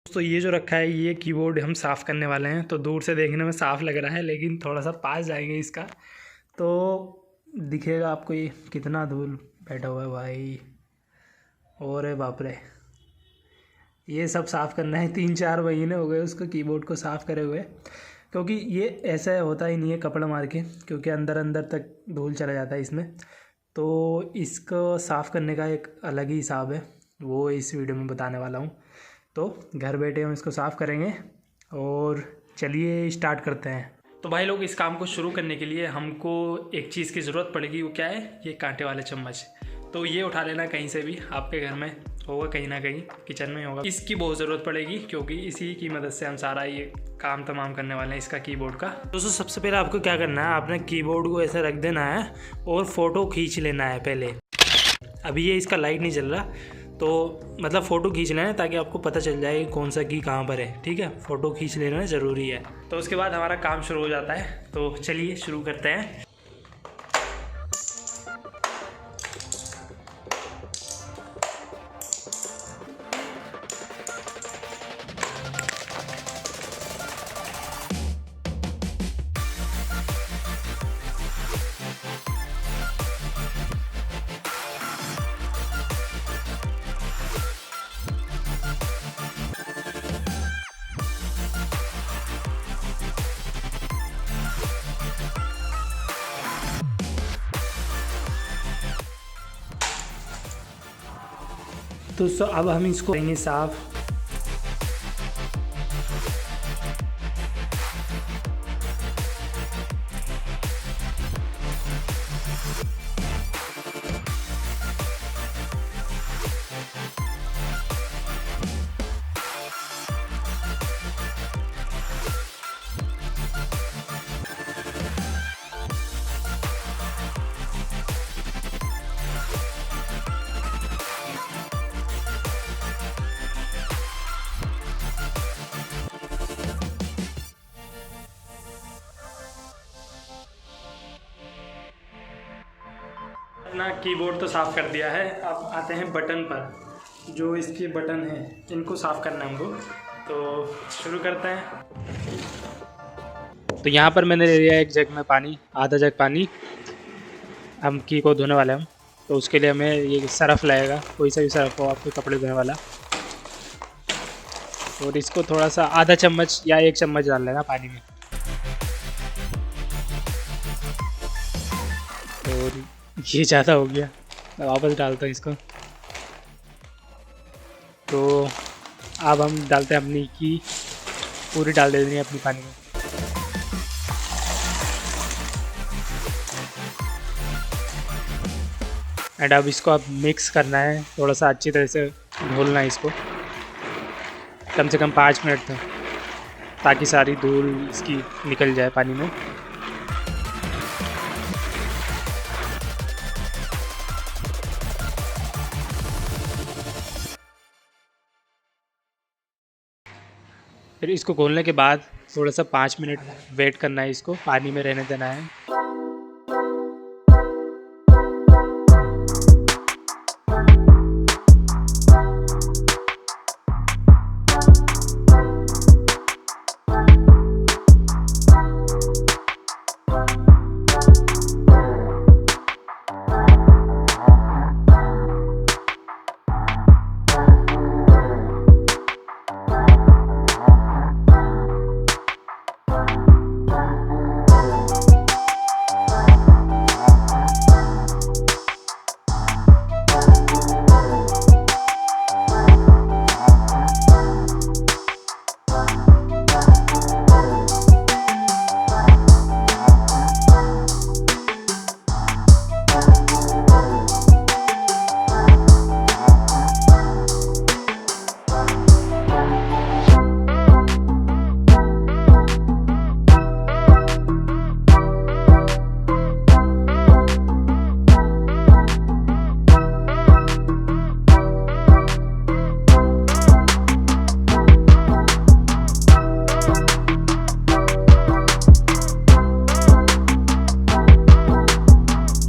तो ये जो रखा है ये कीबोर्ड हम साफ़ करने वाले हैं। तो दूर से देखने में साफ़ लग रहा है, लेकिन थोड़ा सा पास जाएंगे इसका तो दिखेगा आपको ये कितना धूल बैठा हुआ है भाई। और बाप रे, ये सब साफ़ करना है। 3-4 महीने हो गए उसको कीबोर्ड को साफ़ करे हुए, क्योंकि ये ऐसा होता ही नहीं है कपड़ा मार के, क्योंकि अंदर अंदर तक धूल चला जाता है इसमें। तो इसको साफ़ करने का एक अलग ही हिसाब है, वो इस वीडियो में बताने वाला हूँ। तो घर बैठे हम इसको साफ़ करेंगे और चलिए स्टार्ट करते हैं। तो भाई लोग, इस काम को शुरू करने के लिए हमको एक चीज़ की ज़रूरत पड़ेगी। वो क्या है? ये कांटे वाले चम्मच। तो ये उठा लेना कहीं से भी, आपके घर में होगा, कहीं ना कहीं किचन में होगा। इसकी बहुत ज़रूरत पड़ेगी, क्योंकि इसी की मदद से हम सारा ये काम तमाम करने वाले हैं इसका कीबोर्ड का। दोस्तों, सबसे पहले आपको क्या करना है, आपने कीबोर्ड को ऐसे रख देना है और फ़ोटो खींच लेना है पहले। अभी ये इसका लाइट नहीं चल रहा, तो मतलब फ़ोटो खींच लेना है ताकि आपको पता चल जाए कौन सा की कहाँ पर है। ठीक है, फ़ोटो खींच लेना ज़रूरी है। तो उसके बाद हमारा काम शुरू हो जाता है। तो चलिए शुरू करते हैं। तो अब हम इसको करेंगे साफ़। अपना कीबोर्ड तो साफ़ कर दिया है। अब आते हैं बटन पर। जो इसके बटन हैं इनको साफ़ करना है हमको। तो शुरू करते हैं। तो यहाँ पर मैंने ले लिया एक जग में पानी, आधा जग पानी। हम की को धोने वाले हम, तो उसके लिए हमें ये सरफ़ लगेगा, कोई सा भी सरफ़ हो आपके कपड़े धोने वाला। और इसको थोड़ा सा आधा चम्मच या 1 चम्मच डाल लेना पानी में। और ये ज़्यादा हो गया, मैं वापस डालता हूँ इसको। तो अब हम डालते हैं अपनी की, पूरी डाल देनी है अपनी पानी में। एंड अब इसको अब मिक्स करना है, थोड़ा सा अच्छी तरह से घोलना है इसको, कम से कम 5 मिनट तक, ताकि सारी धूल इसकी निकल जाए पानी में। फिर इसको घोलने के बाद थोड़ा सा 5 मिनट वेट करना है, इसको पानी में रहने देना है।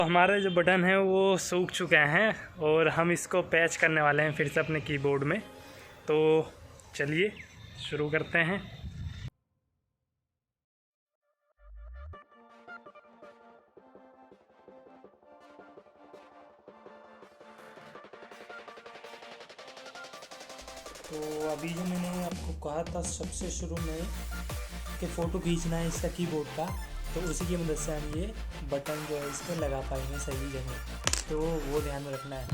हमारे जो बटन हैं वो सूख चुके हैं और हम इसको पैच करने वाले हैं फिर से अपने कीबोर्ड में। तो चलिए शुरू करते हैं। तो अभी जो मैंने आपको कहा था सबसे शुरू में कि फ़ोटो खींचना है इसका कीबोर्ड का, तो उसी की मदद से हम ये बटन जो है इस पर लगा पाएंगे सही जगह, तो वो ध्यान में रखना है।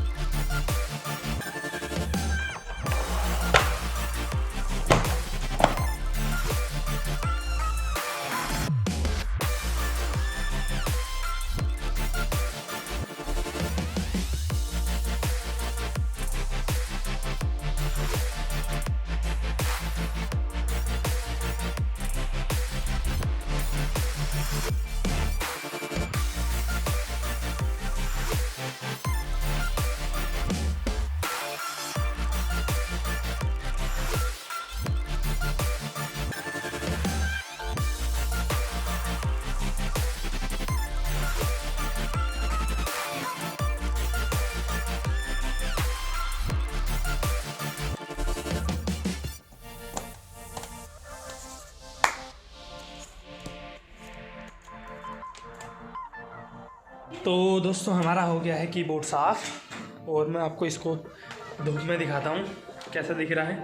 तो दोस्तों हमारा हो गया है कीबोर्ड साफ़, और मैं आपको इसको धूप में दिखाता हूँ कैसा दिख रहा है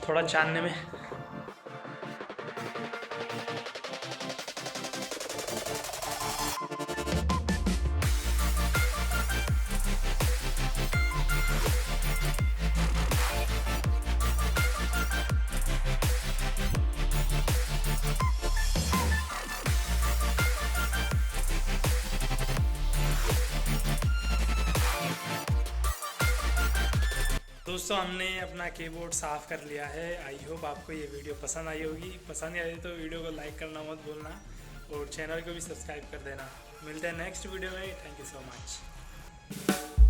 थोड़ा जानने में। दोस्तों हमने अपना कीबोर्ड साफ़ कर लिया है। आई होप आपको ये वीडियो पसंद आई होगी। पसंद आई तो वीडियो को लाइक करना मत भूलना और चैनल को भी सब्सक्राइब कर देना। मिलते हैं नेक्स्ट वीडियो में। Thank you so much.